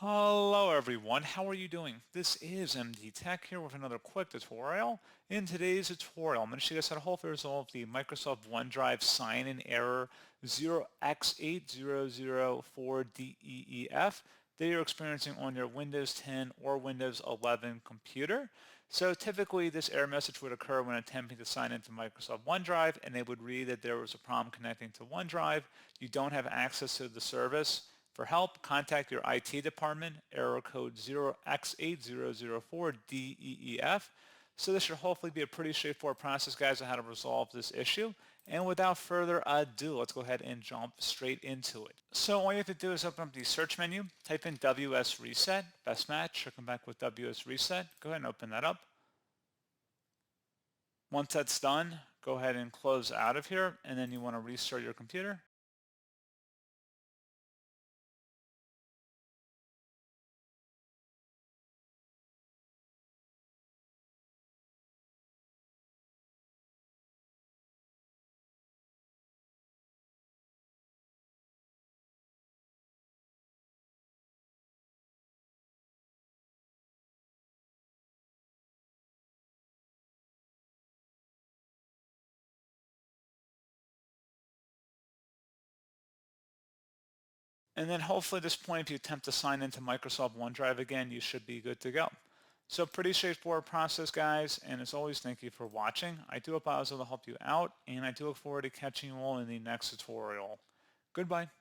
Hello everyone, how are you doing? This is MD Tech here with another quick tutorial. In today's tutorial, I'm going to show you guys how to hopefully resolve the Microsoft OneDrive sign-in error 0x8004deef that you're experiencing on your Windows 10 or Windows 11 computer. So typically this error message would occur when attempting to sign into Microsoft OneDrive, and they would read that there was a problem connecting to OneDrive. You don't have access to the service. For help, contact your IT department, error code 0x8004deef. So this should hopefully be a pretty straightforward process, guys, on how to resolve this issue. And without further ado, let's go ahead and jump straight into it. So all you have to do is open up the search menu, type in WSReset, best match, come back with WSReset. Go ahead and open that up. Once that's done, go ahead and close out of here, and then you want to restart your computer. And then hopefully at this point, if you attempt to sign into Microsoft OneDrive again, you should be good to go. So pretty straightforward process, guys. And as always, thank you for watching. I do hope I was able to help you out, and I do look forward to catching you all in the next tutorial. Goodbye.